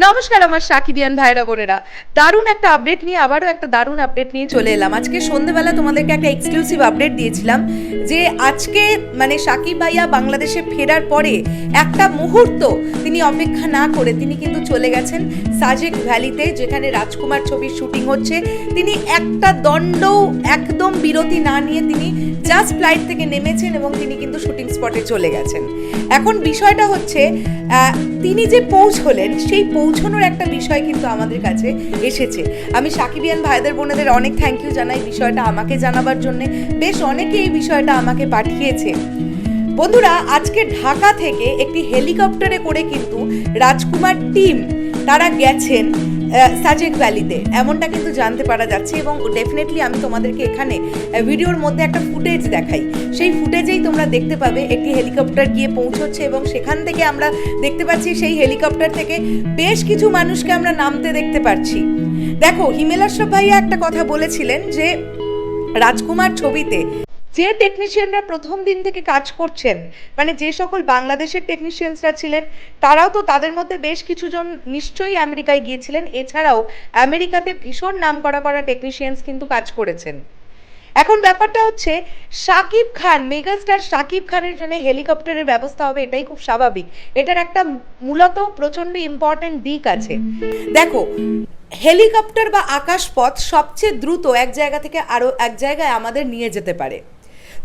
নমস্কার আমার সাকিবিয়ান ভাইরা বোনেরা, দারুণ একটা আপডেট নিয়ে আবারও একটা দারুণ আপডেট নিয়ে চলে এলাম। আজকে সন্ধ্যেবেলা তোমাদেরকে একটা এক্সক্লুসিভ আপডেট দিয়েছিলাম যে আজকে মানে সাকিব ভাইয়া বাংলাদেশে ফেরার পরে একটা মুহূর্ত তিনি অপেক্ষা না করে তিনি কিন্তু চলে গেছেন সাজেক ভ্যালিতে, যেখানে রাজকুমার ছবির শুটিং হচ্ছে। তিনি একটা দণ্ডও একদম বিরতি না নিয়ে তিনি জাস্ট ফ্লাইট থেকে নেমেছেন এবং তিনি কিন্তু শুটিং স্পটে চলে গেছেন। এখন বিষয়টা হচ্ছে তিনি যে পৌঁছলেন সেই পৌঁছানোর একটা বিষয় কিন্তু আমাদের কাছে এসেছে। আমি সাকিবিয়ান ভাইদের বোনেদের অনেক থ্যাংক ইউ জানাই বিষয়টা আমাকে জানাবার জন্যে। বেশ অনেকে এই বিষয়টা আমাকে পাঠিয়েছে। বন্ধুরা, আজকে ঢাকা থেকে একটি হেলিকপ্টারে করে কিন্তু রাজকুমার টিম তারা গেছেন সাজেক ভ্যালিতে, এমনটা কিন্তু জানতে পারা যাচ্ছে। এবং ডেফিনেটলি আমি তোমাদেরকে এখানে ভিডিওর মধ্যে একটা ফুটেজ দেখাই, সেই ফুটেজেই তোমরা দেখতে পাবে একটি হেলিকপ্টার গিয়ে পৌঁছচ্ছে এবং সেখান থেকে আমরা দেখতে পাচ্ছি সেই হেলিকপ্টার থেকে বেশ কিছু মানুষকে আমরা নামতে দেখতে পাচ্ছি। দেখো, হিমেল আশরাফ ভাইয়া একটা কথা বলেছিলেন যে রাজকুমার ছবিতে যে টেকনিশিয়ানরা প্রথম দিন থেকে কাজ করছেন, মানে যে সকল বাংলাদেশের টেকনিশিয়ানসরা ছিলেন তারাও তো, তাদের মধ্যে বেশ কিছুজন নিশ্চয়ই আমেরিকায় গিয়েছিলেন। এছাড়াও আমেরিকাতে ভীষণ নাম করা টেকনিশিয়ানস কিন্তু কাজ করেছেন। এখন ব্যাপারটা হচ্ছে শাকিব খান, মেগাস্টার শাকিব খানের জন্য হেলিকপ্টারের ব্যবস্থা হবে, এটাই খুব স্বাভাবিক। এটার একটা মূলত প্রচন্ড ইম্পর্টেন্ট দিক আছে। দেখো, হেলিকপ্টার বা আকাশপথ সবচেয়ে দ্রুত এক জায়গা থেকে আরও এক জায়গায় আমাদের নিয়ে যেতে পারে।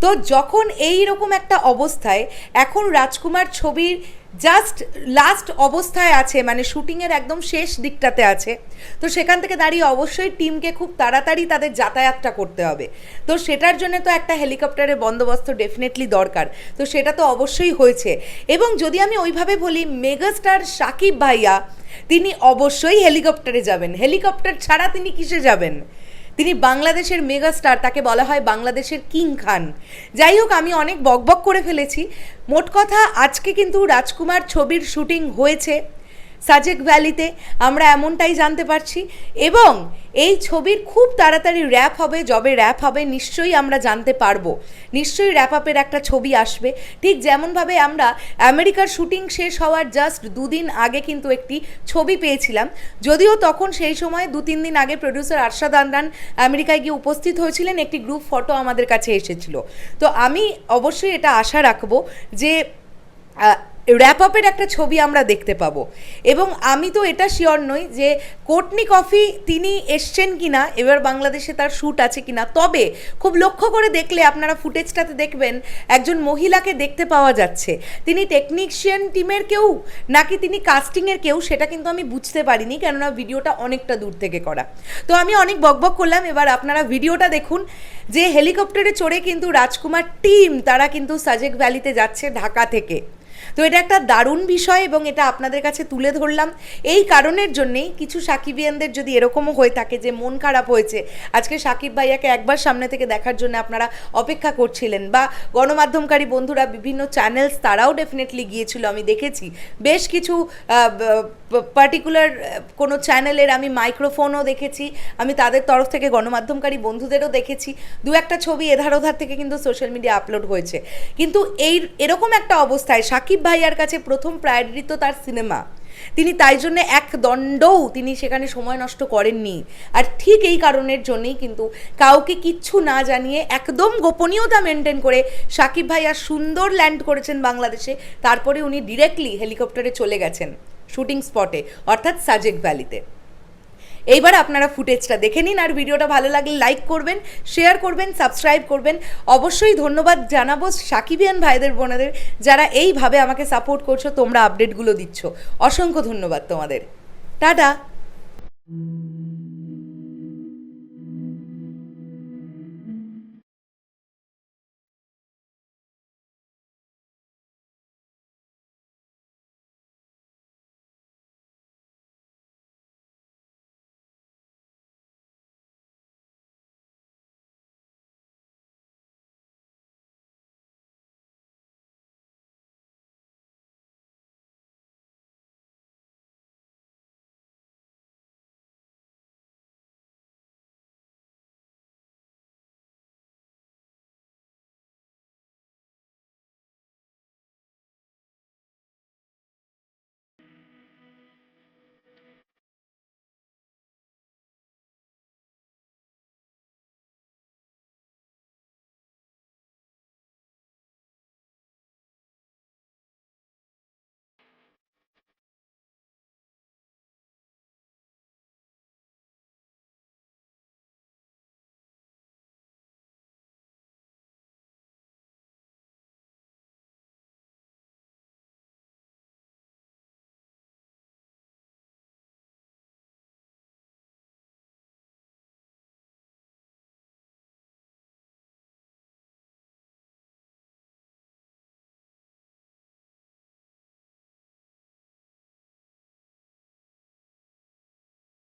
তো যখন এই রকম একটা অবস্থায় এখন রাজকুমার ছবির জাস্ট লাস্ট অবস্থায় আছে, মানে শুটিংয়ের একদম শেষ দিকটাতে আছে, তো সেখান থেকে দাঁড়িয়ে অবশ্যই টিমকে খুব তাড়াতাড়ি তাদের যাতায়াতটা করতে হবে। তো সেটার জন্য তো একটা হেলিকপ্টারের বন্দোবস্ত ডেফিনেটলি দরকার, তো সেটা তো অবশ্যই হয়েছে। এবং যদি আমি ওইভাবে বলি, মেগাস্টার শাকিব ভাইয়া তিনি অবশ্যই হেলিকপ্টারে যাবেন। হেলিকপ্টার ছাড়া তিনি কিসে যাবেন? তিনি বাংলাদেশের মেগাস্টার, তাকে বলা হয় বাংলাদেশের কিং খান। যাই হোক, আমি অনেক বকবক করে ফেলেছি। মোট কথা, আজকে কিন্তু রাজকুমার ছবির শুটিং হয়েছে সাজেক ভ্যালিতে, আমরা এমনটাই জানতে পারছি। এবং এই ছবির খুব তাড়াতাড়ি র্যাপ হবে, যবে র্যাপ হবে নিশ্চয়ই আমরা জানতে পারবো, নিশ্চয়ই র্যাপ আপের একটা ছবি আসবে। ঠিক যেমনভাবে আমরা আমেরিকার শুটিং শেষ হওয়ার জাস্ট দুদিন আগে কিন্তু একটি ছবি পেয়েছিলাম, যদিও তখন সেই সময় 2-3 দিন আগে প্রডিউসার আরশাদ আদনান আমেরিকায় গিয়ে উপস্থিত হয়েছিলেন, একটি গ্রুপ ফটো আমাদের কাছে এসেছিল। তো আমি অবশ্যই এটা আশা রাখবো যে র্যাপ আপের একটা ছবি আমরা দেখতে পাবো। এবং আমি তো এটা শিওর নই যে কোর্টনি কফি তিনি এসছেন কিনা, এবার বাংলাদেশে তার শ্যুট আছে কিনা। তবে খুব লক্ষ্য করে দেখলে আপনারা ফুটেজটাতে দেখবেন একজন মহিলাকে দেখতে পাওয়া যাচ্ছে। তিনি টেকনিশিয়ান টিমের কেউ নাকি তিনি কাস্টিংয়ের কেউ, সেটা কিন্তু আমি বুঝতে পারিনি, কেননা ভিডিওটা অনেকটা দূর থেকে করা। তো আমি অনেক বকবক করলাম, এবার আপনারা ভিডিওটা দেখুন যে হেলিকপ্টারে চড়ে কিন্তু রাজকুমার টিম তারা কিন্তু সাজেক ভ্যালিতে যাচ্ছে ঢাকা থেকে। তো এটা একটা দারুণ বিষয় এবং এটা আপনাদের কাছে তুলে ধরলাম এই কারণের জন্যেই, কিছু সাকিবিয়ানদের যদি এরকমও হয়ে থাকে যে মন খারাপ হয়েছে, আজকে সাকিব ভাইয়াকে একবার সামনে থেকে দেখার জন্য আপনারা অপেক্ষা করছিলেন, বা গণমাধ্যমকারী বন্ধুরা বিভিন্ন চ্যানেলস তারাও ডেফিনেটলি গিয়েছিল, আমি দেখেছি বেশ কিছু পার্টিকুলার কোনো চ্যানেলের আমি মাইক্রোফোনও দেখেছি, আমি তাদের তরফ থেকে গণমাধ্যমকারী বন্ধুদেরও দেখেছি, দু একটা ছবি এধার ওধার থেকে কিন্তু সোশ্যাল মিডিয়া আপলোড হয়েছে। কিন্তু এরকম একটা অবস্থায় সাকিব ভাইয়ার কাছে প্রথম প্রায়োরিটি তো তার সিনেমা, তিনি তাই জন্য এক দণ্ডও তিনি সেখানে সময় নষ্ট করেননি। আর ঠিক এই কারণের জন্যই কিন্তু কাউকে কিচ্ছু না জানিয়ে একদম গোপনীয়তা মেনটেন করে সাকিব ভাইয়া সুন্দর ল্যান্ড করেছেন বাংলাদেশে। তারপরে উনি ডিরেক্টলি হেলিকপ্টারে চলে গেছেন শুটিং স্পটে, অর্থাৎ সাজেক ভ্যালিতে। এইবার আপনারা ফুটেজটা দেখে নিন, আর ভিডিওটা ভালো লাগলে লাইক করবেন, শেয়ার করবেন, সাবস্ক্রাইব করবেন। অবশ্যই ধন্যবাদ জানাবো সাকিবিয়ান ভাইদের বোনেদের, যারা এইভাবে আমাকে সাপোর্ট করছো, তোমরা আপডেটগুলো দিচ্ছ। অসংখ্য ধন্যবাদ তোমাদের। টাটা।